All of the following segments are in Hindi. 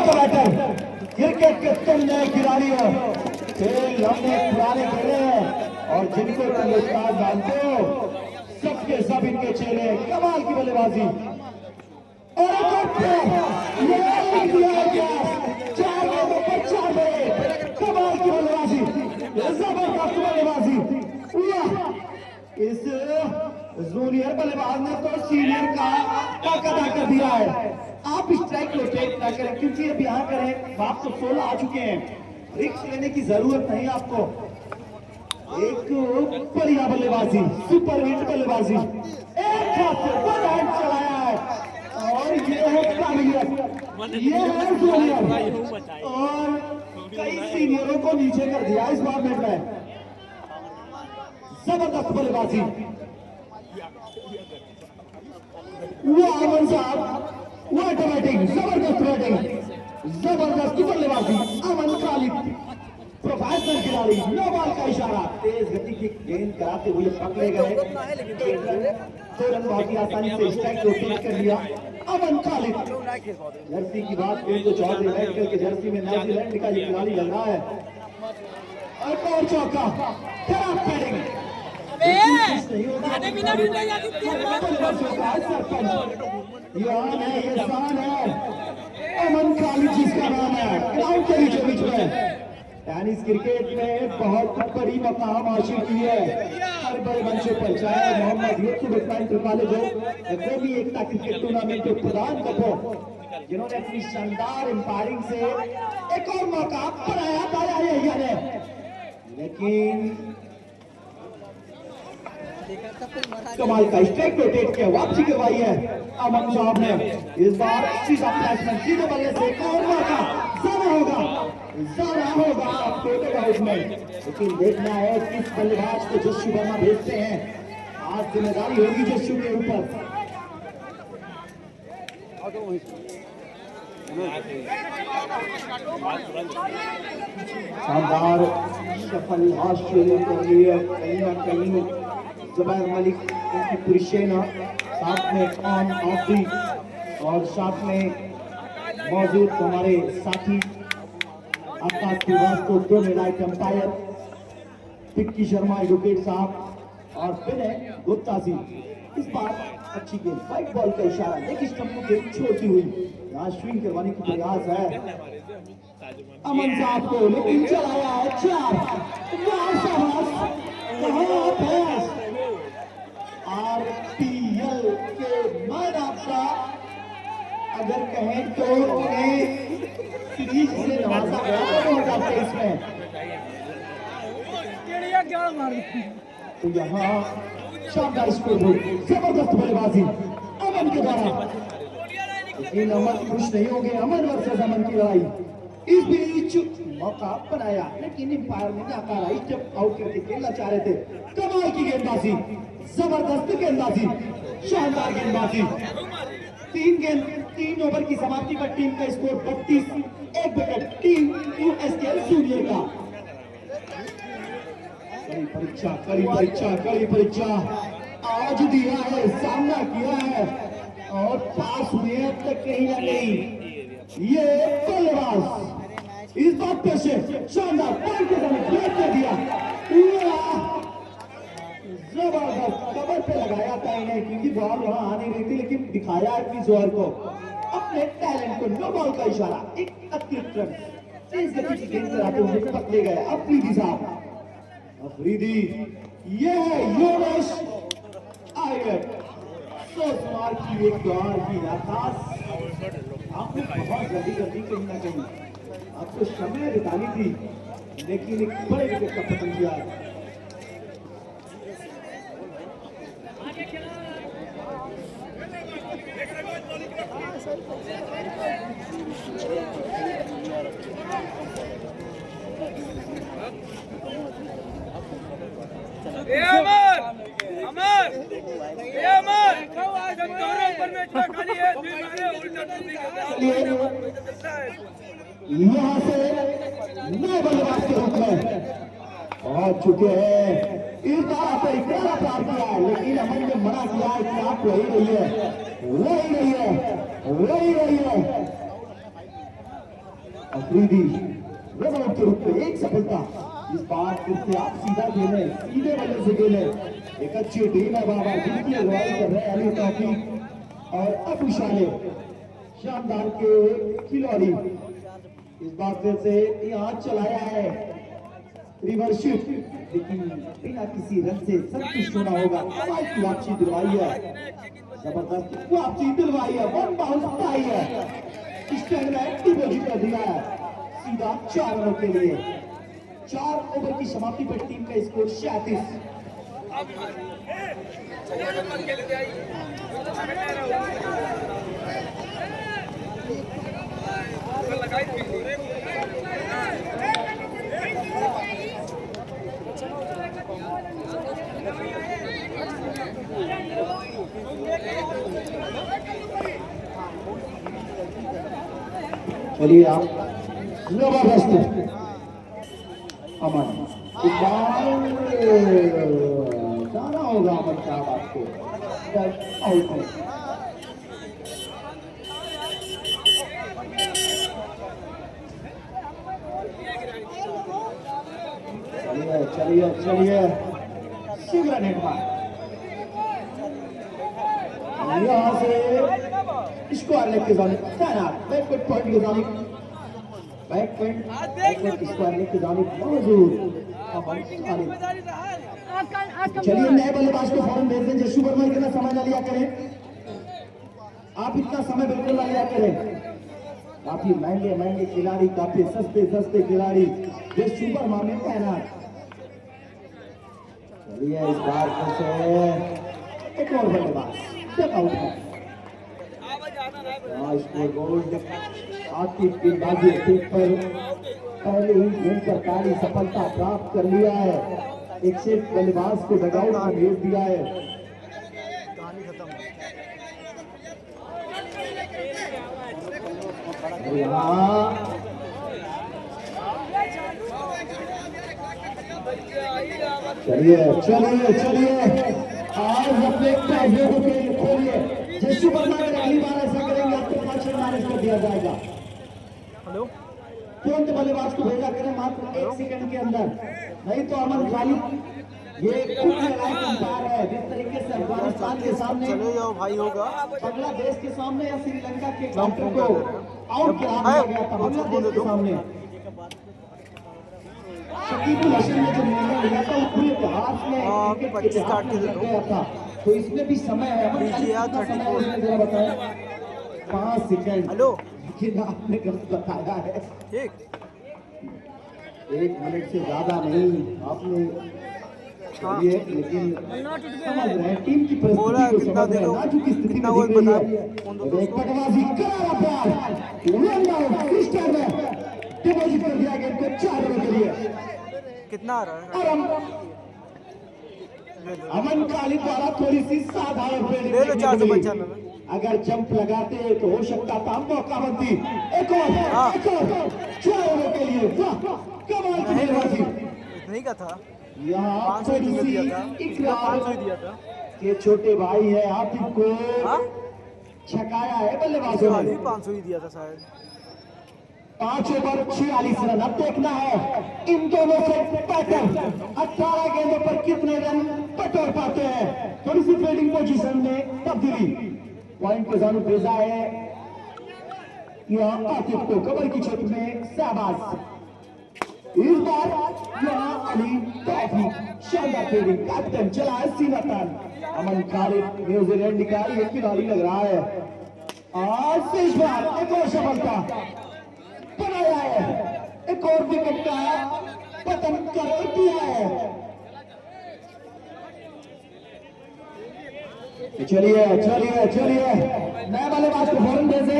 का बैटर, क्रिकेट के तुम नए खिलाड़ी हो, खेल हमने पुराने खेले हैं और जिनको तुम उस्ताद जानते हो सबके सब इनके चेले। कमाल की बल्लेबाजी और चार लोगों पर 4 विकेट। कमाल की बल्लेबाजी, जबरदस्त बल्लेबाजी। इस जूनियर बल्लेबाज ने तो सीनियर का ताकत अदा कर दिया है। आप स्ट्राइक रोटेट ना करें क्योंकि अब यहाँ करें आप तो 16 आ चुके हैं, रिस्क लेने की जरूरत नहीं आपको। एक बढ़िया बल्लेबाजी, सुपर हिट बल्लेबाजी, एक हाथ से वन हैंड चलाया है और ये है काबिलियत, ये है जूनियर और कई सीनियरों को नीचे कर दिया इस फॉर्मेट में। जबरदस्त बल्लेबाजी, वो अमन साहब, वो बैटिंग, जबरदस्त बैटिंग, जबरदस्त बल्लेबाजी। अमन खालिद प्रोफेशनल खिलाड़ी, नो बॉल का इशारा, तेज गति की गेंद कराते हुए पकड़े गए, 2 रन बहुत ही आसानी से स्ट्राइक रोटेट कर लिया अमन खालिद। जर्सी की बात करें तो चौधरी बैठकर के जर्सी में न्यूजीलैंड का ये खिलाड़ी लग रहा है। और चौका, खराब बैटिंग, ये शान है अमन खालिद जिसका नाम है, ग्राउंड के बीचों बीच में टेनिस क्रिकेट में बहुत बड़ी मकाम हासिल की है हर बड़े मंचों पर, चाहे मोहम्मद यूसुफ इस्लाम कॉलेज हो, कौमी एकता क्रिकेट टूर्नामेंट के प्रधान कप हो, जिन्होंने अपनी शानदार एम्पायरिंग से एक और मौका बनाया पाया है। लेकिन कमाल का स्ट्राइक रोटेट किया, वापसी करवाई है अमन साहब ने। इस बार सीधा प्लेसमेंट, सीधे बल्ले से एक और मौका, ज़रा होगा टोटल आउट में। लेकिन देखना है किस बल्लेबाज को जस्सू वर्मा भेजते हैं, आज जिम्मेदारी होगी जस्सू के ऊपर। शानदार सफल ऑस्ट्रेलिया के लिए कहीं ना कहीं जुबैर मलिक, उनकी पूरी सेना, साथ में खान आफरी और साथ में मौजूद हमारे साथी आकाश Srivastava, 2 minute umpire, पिक्की Sharma advocate साहब और विनय गुप्ता जी। इस बार अच्छी गेंद, व्हाइट बॉल का इशारा, लेकिन स्टंप को गेंद छोड़ती हुई यहाँ स्विंग करवाने की प्रयास है अमन साहब को, लेकिन चलाया है 4। आरपीएल के मैदान का अगर कहें तो उन्हें सीरीज से नवाजा गया 2023 में, तो यहाँ शानदार स्कोर, जबरदस्त बल्लेबाजी अमन के द्वारा। लेकिन अमन खुश नहीं होंगे, अमन वर्सेस अमन की लड़ाई। इस बीच मौका बनाया लेकिन एम्पायर ने नकारा, स्टेप आउट करके खेलना चाह रहे थे। कमाल की गेंदबाजी, जबरदस्त गेंदबाजी, शानदार गेंदबाजी। 3 ओवर की समाप्ति पर टीम का स्कोर 32, 1 विकेट टीम यूएसके जूनियर का। कड़ी परीक्षा आज दिया है, सामना किया है और पास हुए अब तक कहीं ना कहीं। ये बल्लेबाज इस बात पे से शानदार पॉइंट के साथ ब्रेक कर दिया, जबरदस्त कवर पे लगाया था इन्हें क्योंकि बॉल वहां आ नहीं रही थी, लेकिन दिखाया अपनी जोर को, अपने टैलेंट को। नो बॉल का इशारा, एक अतिरिक्त रन, तेज गति की गेंद कराते हुए पकड़े गए अफरीदी साहब। अफरीदी, ये है योगेश आयर, सोचमार की एक दौड़ की आकाश, आपने बहुत जल्दी कहीं ना कहीं आपको समय निकाली थी, लेकिन एक बड़े विकेट का पतन किया। यहाँ से नए बल्लेबाज के रूप में पहुंच चुके हैं। इस बार आप इकरार प्राप्त किया है, लेकिन अमन ने मना किया है कि आप वही रही है। अफरीदी रनआउट के रूप में एक सफलता। इस बार फिर से आप सीधा खेले, सीधे बल्ले से खेले। एक अच्छी टीम है बाबा जिनकी अगुवाई कर रहे हैं अली तौफीक और अबू शाले, शानदार के खिलाड़ी। इस बार फिर से यहाँ चलाया है रिवर्स शिफ्ट, लेकिन बिना किसी रन से संतुष्ट होना होगा। की वापसी दिलवाई है, जबरदस्त वापसी दिलवाई है, वन बाउंस आई है, स्टैंड में डिपॉजिट कर दिया है सीधा 4 रनों के लिए। 4 ओवर की समाप्ति पर टीम का स्कोर 36। चलिए आप जबरदस्त अमन जाना होगा अमन साहब आपको आउट है। चलिए चलिए चलिए सिमरन यहाँ से स्क्वायर लेग के जाने बैकवर्ड पॉइंट के जाने बैकवर्ड स्क्वायर लेग के जाने मौजूद। चलिए नए बल्लेबाज को फौरन भेज दें। जशु वर्मा इतना समय ना लिया करें, आप इतना समय बिल्कुल ना लिया करें। काफी महंगे महंगे खिलाड़ी, काफी सस्ते सस्ते खिलाड़ी जशु वर्मा में तैनात। चलिए इस बार फिर से एक और बल्लेबाज आउट है। आतिफ गेंदबाजी पर पहले ही गेंद पर कारी सफलता प्राप्त कर लिया है। एक से बल्लेबाज को डगआउट में भेज दिया है। चलिए चलिए चलिए आज अपने पैसे को खोलिए। जैसे वर्मा अगर अगली बार ऐसा करेंगे आपको 5 रन माइनस कर दिया जाएगा। हेलो तुरंत बल्लेबाज को भेजा करें मात्र 1 सेकंड के अंदर, नहीं तो अमन खाली ये खुद अंपायर है। जिस तरीके से अफगानिस्तान के सामने चले जाओ भाई होगा, बांग्लादेश के सामने या श्रीलंका के बैटर को आउट करा दिया था बांग्लादेश के सामने। शकीबुल हसन ने जो निर्णय लिया था वो पूरे इतिहास में क्रिकेट के इतिहास में लग गया था। तो इसमें भी समय है, 5 सेकंड। हेलो लेकिन आपने गलत बताया है, ठीक 1 मिनट से ज्यादा नहीं आपने ये, लेकिन समझ रहे हैं टीम की परिस्थिति को, समझ रहे हैं नाजुक स्थिति में दिख रही है। एक पटवाजी करा प्यार रन आउट क्रिस्टल में डिपॉजिट कर दिया गेंद को 4 रनों के लिए। कितना आ रहा है? अमन काली द्वारा थोड़ी सी साधारण फील्डिंग, अगर जंप लगाते तो हो सकता था मौका बनती। एक और 4 ओवर के लिए कमाल की गेंदबाजी नहीं का था। यहाँ थोड़ी सी इकरार के छोटे भाई है आतिफ को छकाया है बल्लेबाजों ने। 500 ही दिया था शायद। 5 ओवर 46 रन। अब देखना है इन दोनों से पैटर्न 18 गेंदों पर कितने रन बटोर पाते हैं। थोड़ी सी फील्डिंग पोजीशन में तब्दीली, पॉइंट पे जानू भेजा है यहाँ आतिफ को कवर की छत में शाबाश। इस बार यहाँ अली तौफीक शानदार फील्डिंग, कैप्टन चला है सीना तान। अमन खालिद न्यूजीलैंड का ये खिलाड़ी लग रहा है। आज से इस बार एक और सफलता बनाया है, एक और विकेट का पतन कर दिया है। चलिए चलिए चलिए नए बल्लेबाज को फौरन भेजे,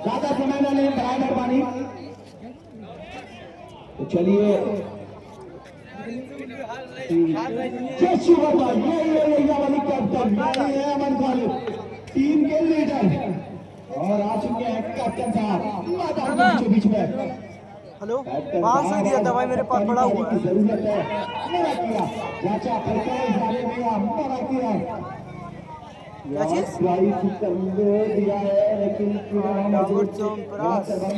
ज्यादा समय न लें बराए मेहरबानी। तो चलिए जशु वर्मा ये वाली कैप्टन है अमन खालिद, टीम के लीडर, और आ चुके हैं कैप्टन साहब मैदान के बीच में। हेलो 500 दिया था भाई, मेरे पास पड़ा हुआ है। जरूरत है मना किया चाचा, मना किया क्या चीज? कर दिया है, लेकिन वर्मा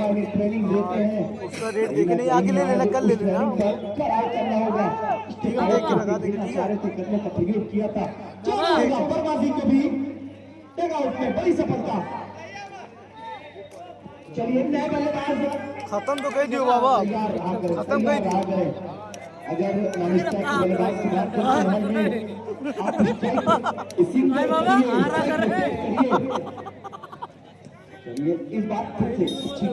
की ट्रेनिंग देते हैं, उसका रेट देखने आके ले लेना, कल ले लेना। करार करना होगा। ठीक है, देख के लगा देंगे, ठीक है। करने का प्रयोग किया था, वर्मा जी को भी टेक आउट में बड़ी सफलता। चलिए नया बल्लेबाज खत्म तो कह दियो बाबा, खत्म कह दियो। अगर नॉनस्टॉप की बल्लेबाज की बात करते हैं, आप इसी में चलिए इस बात फिर से अच्छी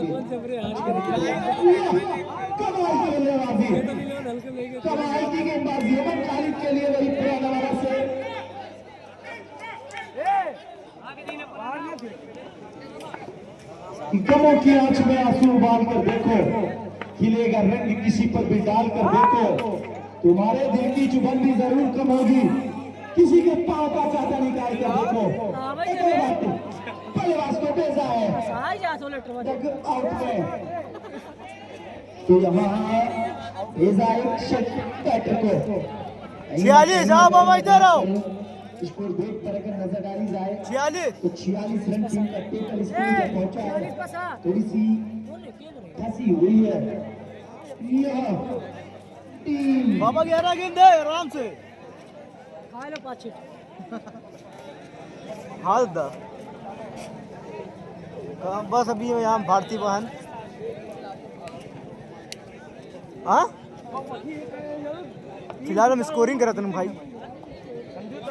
कमाल की बल्लेबाजी, कमाल की गेंदबाजी अमन खालिद के लिए वही पुराना वाला से गमों की आंच में आंसू उबाल कर देखो, खिलेगा रंग किसी पर भी डाल कर देखो, तुम्हारे दिल की चुभन भी जरूर कम होगी, किसी के पांव का चाटा निकाल कर देखो। बल्लेबाज को भेजा है आउट में, तो यहाँ भेजा एक शट बैटर को 46। आओ बाबा इधर आओ। स्कोर देख कर अगर नजर डाली जाए 46 तो 46 रन टीम का टोटल स्कोर तक पहुंचा है। थोड़ी सी फंसी हुई है यह टीम। बाबा 11 गेंद है, आराम से हाल दा बस। अभी यहाँ भारतीय वाहन हाँ फिलहाल हम स्कोरिंग करते हैं भाई,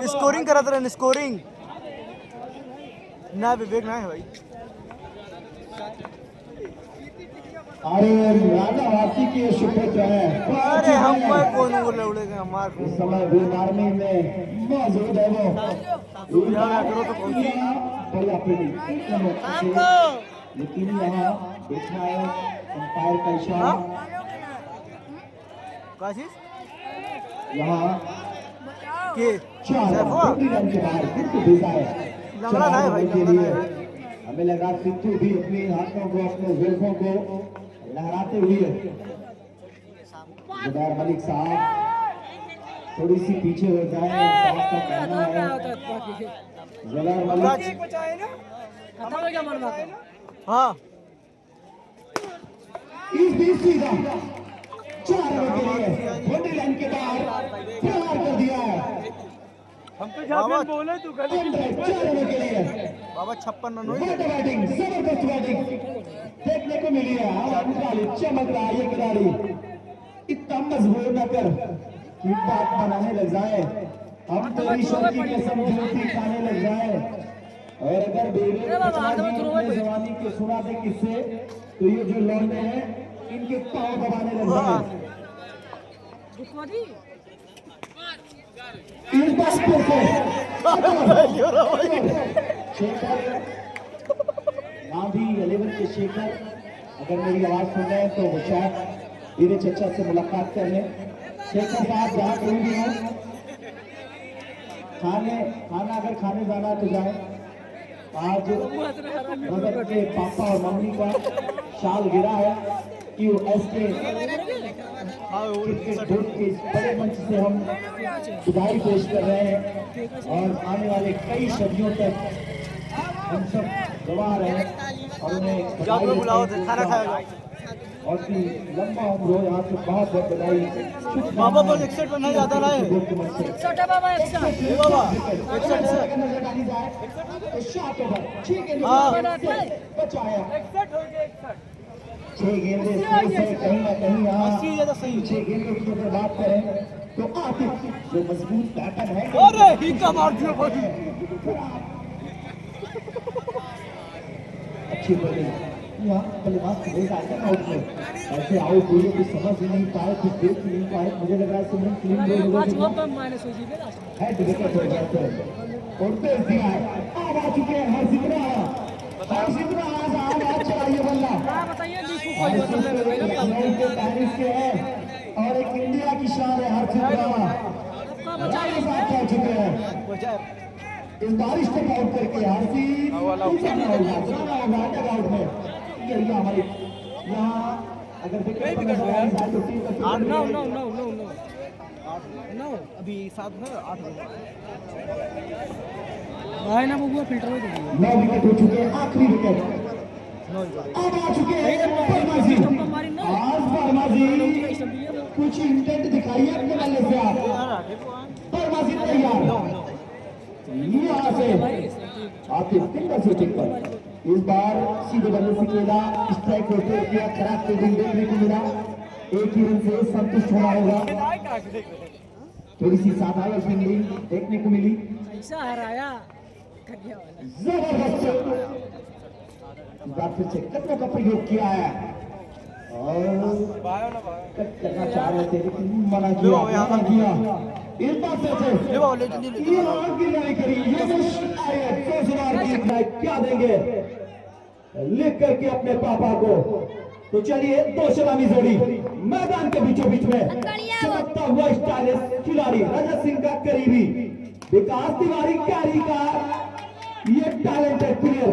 स्कोरिंग करते रहे, स्कोरिंग ना विवेक ना है भाई। अरे राजा भारती की शुक्र है। अरे हम कौन बोले उड़ेगा हमारे इस समय आर्मी में मौजूद है वो करो तो पहुंची, बढ़िया फील्डिंग, लेकिन यहाँ देखा है अंपायर का इशारा, क्या चीज यहाँ के रन के बाहर किंतु भेजा है लंगड़ा ना है भाई, के लंगड़ा लिए। है। हमें लगा सिद्धू भी अपने हाथों को अपने जुल्फों को लहराते हुए, जुबैर मलिक साहब थोड़ी सी पीछे हो जाए, साहब का कहना है जुबैर मलिक हाँ इस बीच सीधा 4 रन के लिए बाउंड्री लाइन के बाहर प्रहार कर दिया है। हम तो जाते बोले तू गलत 4 रन के लिए बाबा 56 रन हुई। बैटिंग, जबरदस्त बैटिंग देखने को मिली है। चमक रहा है ये खिलाड़ी, इतना मजबूर न कर कि बात बनाने लग जाए, हम तो ईश्वर की कसम झूठी खाने लग जाए। और अगर जवानी के सुना दे किससे, तो ये जो लौंडे हैं इनके पांव दबाने लग जाए। इस बात से शेखर गांधी 11 के शेखर अगर मेरी आवाज सुन रहे हैं तो वो शायद धीरे चचा से मुलाकात कर लें। शेखर साहब जहाँ कहीं भी हो, खाना अगर खाने जाना तो जाए। आज रजत के पापा और मम्मी का शाल गिरा है कि वो ऐसे क्रिकेट बोर्ड के इस बड़े मंच से हम बधाई पेश कर रहे हैं, और आने वाले कई सदियों तक हम सब गवाह रहे और उन्हें बुलाओ खाना खाएगा और की लंबा उम्र हो। यहाँ से बहुत बहुत बधाई। बाबा बस 61 बनना ज्यादा ना है बाबा 61 नजर डाली जाए तो शॉट ओवर 6 गेंद बचाया, 6 गेंदे से कहीं ना कहीं यहाँ 6 गेंदों की अगर बात करें तो आतिफ जो मजबूत पैटर्न है, अरे ही का मार दिया भाई। अच्छी बॉलिंग यहाँ बल्लेबाज भेज आए आउट में, ऐसे आउट हुए कुछ समझ ही नहीं पाए, कुछ देख नहीं पाए। मुझे लग रहा है सिमरन क्लीन हेड विकेट हो गया थे और भेज दिया है। अब आ चुके हैं हरसिमरा आज चलाइए बल्ला पेरिस के है और एक इंडिया की शान है हरसिमरा पहुंच चुके हैं। इस बारिश को आउट करके हरसी आउट में हमारी यहाँ अगर देखें तो टीम का अभी 7 है 8 भाई ना बबुआ फिल्टर में दे 9 विकेट हो चुके हैं, आखिरी विकेट अब आ चुके हैं वर्मा जी। आज वर्मा जी कुछ इंटेंट दिखाइए अपने बल्ले से आप। वर्मा जी तैयार, यहाँ से आपके फिंगर से टिक इस बार सीधे बल्ले से खेला, स्ट्राइक रोटेट किया, खराब फील्डिंग देखने को मिला, एक ही रन से संतुष्ट होना होगा। थोड़ी सी साधारण फील्डिंग देखने को मिली, जबरदस्त फिर से कदमों का प्रयोग किया है और कट करना चाह रहे थे लेकिन मना किया। इस बार से गिरवाई करी, क्या देंगे लिख करके अपने पापा को। तो चलिए दो सलामी जोड़ी मैदान के बीचों बीच में चमकता हुआ स्टाइलिश खिलाड़ी रजत सिंह का करीबी विकास तिवारी कैरी का ये टैलेंटेड प्लेयर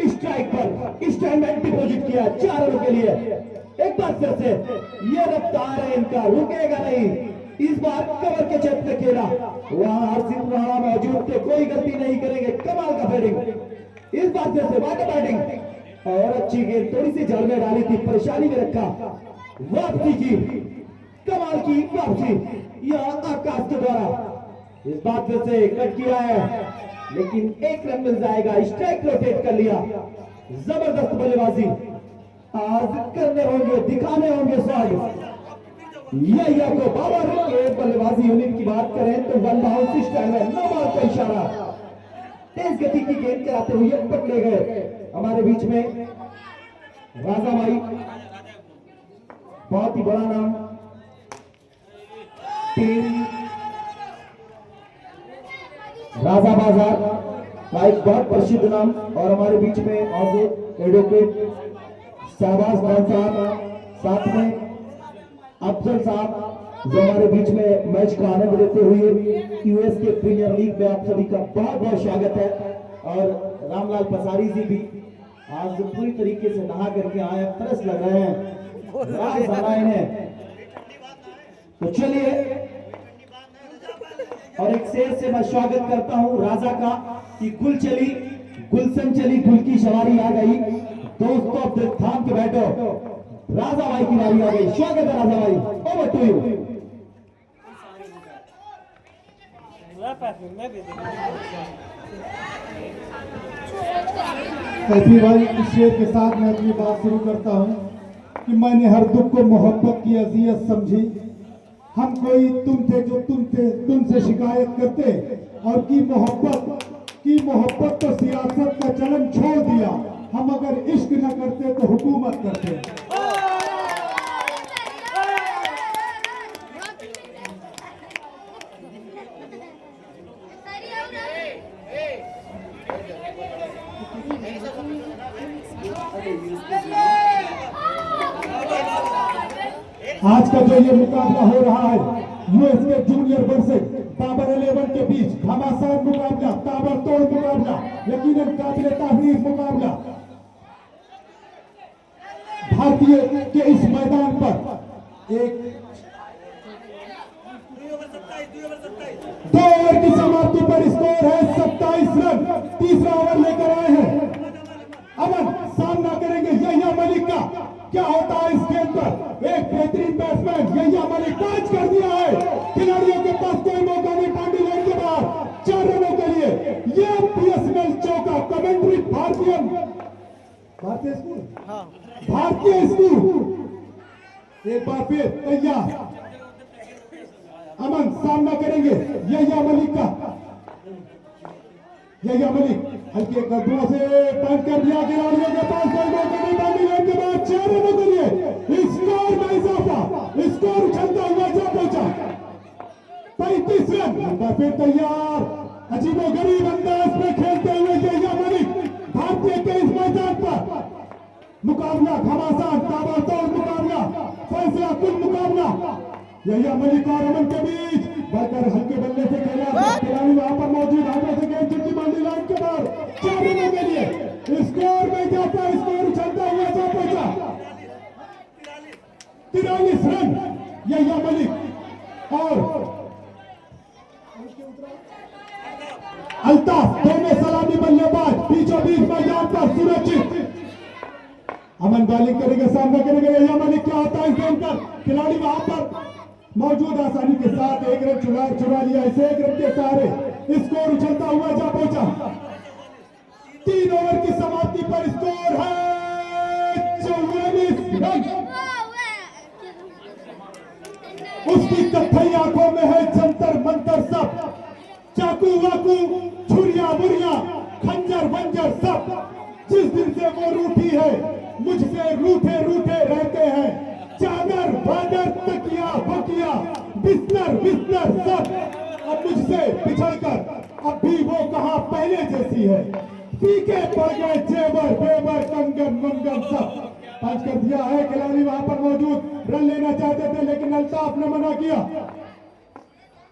स्ट्राइक पर स्टैंड डिपॉजिट किया 4 रनों के लिए। एक बार फिर से ये रफ्तार है इनका, रुकेगा नहीं। इस बार कवर के छत में खेला, वहां हर्षित राणा मौजूद थे, कोई गलती नहीं करेंगे, कमाल का बैटिंग। इस बार फिर से वाटर बैटिंग और अच्छी गेंद थोड़ी सी जड़ में डाली थी, परेशानी में रखा, वापसी की, कमाल की वापसी यह आकाश के द्वारा। इस बार फिर से कट किया है लेकिन 1 रन मिल जाएगा, स्ट्राइक रोटेट कर लिया। जबरदस्त बल्लेबाजी आज करने होंगे, दिखाने होंगे स्वाद। यह को बाबर के बल्लेबाजी यूनिट की बात करें तो वन बाउंस सिस्टम है, 9 बॉल का इशारा, तेज गति की गेंद कराते हुए पकड़े गए हमारे बीच में राजा भाई, बहुत ही बड़ा नाम टीम राजा बाजार का एक बहुत प्रसिद्ध नाम, और हमारे बीच में मौजूद एडवोकेट शहबाज खान साहब, साथ में अफजल साहब जो हमारे बीच में मैच का आनंद लेते हुए यूएस के प्रीमियर लीग में आप सभी का बहुत बहुत स्वागत है। और रामलाल पसारी जी भी आज पूरी तरीके से नहा करके आए, तरस लग रहे हैं। तो चलिए, और एक शेर से मैं स्वागत करता हूं राजा का कि गुल चली गुलशन चली, गुल की सवारी आ गई। दोस्तों अब थाम के बैठो, राजा भाई की बारी आ गई। स्वागत है राजा भाई, ओवर टू यू। कैफी भाई, इस शेर के साथ मैं अपनी बात शुरू करता हूं कि मैंने हर दुख को मोहब्बत की अजियत समझी। हम कोई तुम थे जो तुमसे शिकायत करते, और की मोहब्बत तो सियासत का चलन छोड़ दिया। हम अगर इश्क न करते तो हुकूमत करते। आज का जो ये मुकाबला हो रहा है यूएस के जूनियर वर्सेस बाबर 11 के बीच, घमासान मुकाबला, ताबड़तोड़ मुकाबला, यकीनन काबिल तारीफ मुकाबला। भारतीय के इस मैदान पर एक 2 ओवर की समाप्ति पर स्कोर है 27 रन। तीसरा ओवर लेकर आए हैं अमन, सामना करेंगे यहिया मलिक का। क्या होता है इस गेंद पर? एक बेहतरीन बैट्समैन यहिया मलिक कैच कर दिया है, खिलाड़ियों के पास कोई मौका नहीं, बाउंड्री लाइन के बाहर 4 रनों के लिए ये बीएसएनएल चौका। कमेंट्री भारतीय स्कूल एक बार फिर तैयार। अमन सामना करेंगे यहिया मलिक का। यहिया मलिक हल्के कदमों से पंच कर दिया, खिलाड़ियों के पास कोई मौका नहीं, बाउंड्री लाइन के बाद 4 रनों के लिए स्कोर में इजाफा, स्कोर उछलता हुआ जा पहुंचा 35 रन। फिर तैयार, अजीबोगरीब अंदाज में खेलते हुए यहिया मलिक भारतीय के इस मैदान पर। मुकाबला घमासान, ताबड़तोड़ मुकाबला, फैसला कुल मुकाबला यहिया मलिक और अमन के बीच। बढ़कर हल्के बल्ले से खेला, खिलाड़ी वहां पर मौजूद, हाथों से गेंद चुटकी बाउंड्री लाइन के बाहर 4 रनों के लिए स्कोर में जाता, स्कोर उछलता हुआ जा पहुंचा 43 रन। यहिया मलिक और अमन बॉलिंग करेंगे, सामना करेंगे यहिया मलिक। क्या होता है इस गेम पर? खिलाड़ी वहां पर मौजूद आसानी के साथ एक रन चुरा लिया। इसे एक रन के सहारे स्कोर उछलता हुआ जा पहुंचा। 3 ओवर की समाप्ति पर स्कोर है 44 रन। उसकी कत्थई आंखों में है जंतर मंतर सब, चाकू वाकू छुरिया बुरिया खंजर वंजर सब। जिस दिन से वो रूठी है मुझसे रूठे रूठे रहते हैं। चादर बादर तकिया बकिया बिस्तर बिस्तर सब अब मुझसे बिछड़कर अब भी वो कहां पहले जैसी है। फीके पड़ गए जेवर बेवर कंगन मंगन सब। पंच कर दिया है। खिलाड़ी वहां पर मौजूद रन लेना चाहते थे लेकिन अल्ताफ ने मना किया।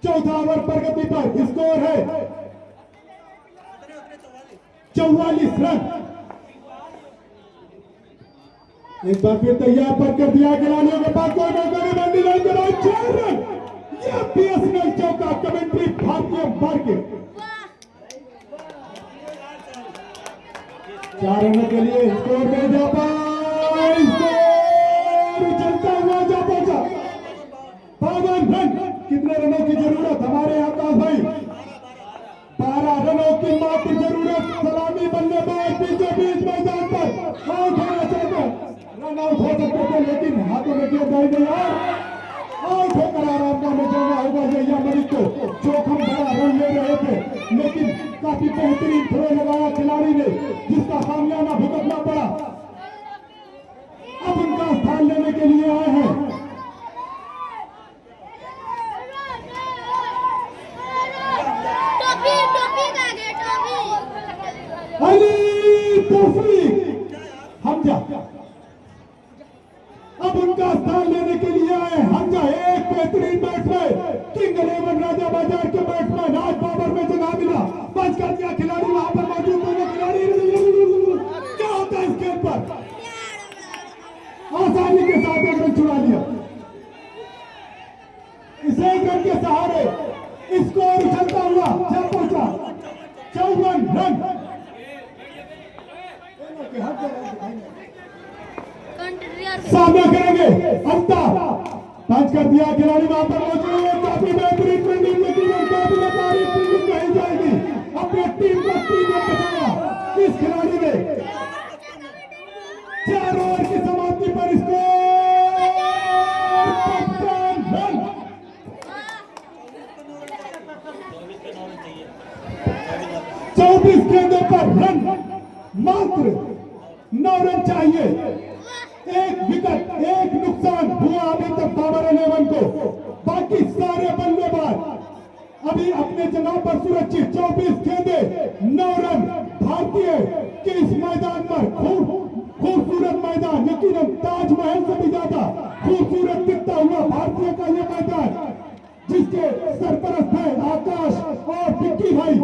चौथा ओवर प्रगति पर स्कोर है 44 रन। एक बार फिर तैयार पर कर दिया खिलाड़ियों के पास कोई मौका नहीं। बंदी लाइन के बाद 4 रन। यह बीएसएनएल चौका कमेंट्री भारतीय मार्केट। 4 रनों के लिए स्कोर में जा पाए। स्कोर चलता हुआ जा पहुंचा 52 रन। कितने रनों की जरूरत हमारे आकाश भाई? 12 रनों की मात्र जरूरत। सलामी बल्लेबाज बीचों बीच मैदान पर आउट होना चाहते, रन आउट हो सकते थे लेकिन हाथों में गेंद नहीं यार। आउट होकर आराम में जाना होगा यहिया मलिक को। जोखिम भरा रन ले रहे थे लेकिन काफी बेहतरीन थ्रो लगाया खिलाड़ी ने जिसका सामना भुगतना पड़ा। अब उनका स्थान लेने के लिए आए हैं अली तौफीक हमजा। अब उनका स्थान लेने के लिए आए हमजा। एक बेहतरीन बैट्समैन किंग 11 राजा बाजार के बैट्समैन आज बाबर में जगह मिला। बच कर दिया खिलाड़ी वहां पर मौजूद दोनों खिलाड़ी। क्या होता है इस गेम पर? आसानी के साथ एक रन चुरा लिया। इस एक रन के सहारे स्कोर उछलता हुआ जा पहुंचा 54 रन। सामना करेंगे अंता। पंच कर दिया खिलाड़ी वहां पर मौजूद। काफी बेहतरीन फील्डिंग लेकिन काबिल तारीफ फील्डिंग कही जाएगी। अपने टीम को 3 रन बचाया इस खिलाड़ी ने। 4 ओवर की समाप्ति पर स्कोर 55 रन। 24 गेंदों पर रन मात्र 9 रन चाहिए। एक विकेट एक नुकसान हुआ अभी तक बाबर 11 को। बाकी सारे बल्लेबाज अभी अपने जगह पर सुरक्षित। 24 गेंदें 9 रन। भारतीय के इस मैदान पर खूबसूरत मैदान यकीनन ताजमहल से भी ज्यादा खूबसूरत दिखता हुआ भारतीय का यह मैदान जिसके सरपरस्त है आकाश और विक्की भाई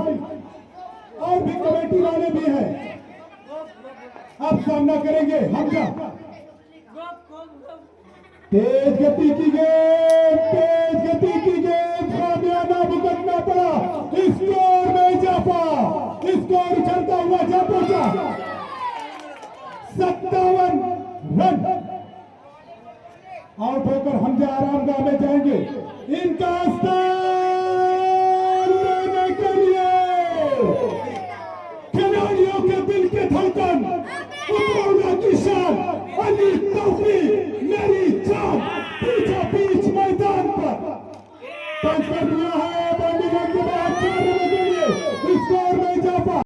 और भी कमेटी वाले भी हैं। अब सामना करेंगे हमजा। तेज गति की गेंद खामियाना भुगतना पड़ा। स्कोर में इजाफा। स्कोर उछलता हुआ जा पहुंचा 57 रन। आउट होकर हमजा आरामगाह में जाएंगे। इनका स्थान लेने के लिए खिलाड़ियों के दिल के धड़कन उतरौला की शान अली तौफीक मेरी जान बीचों बीच मैदान पर पंच कर दिया है।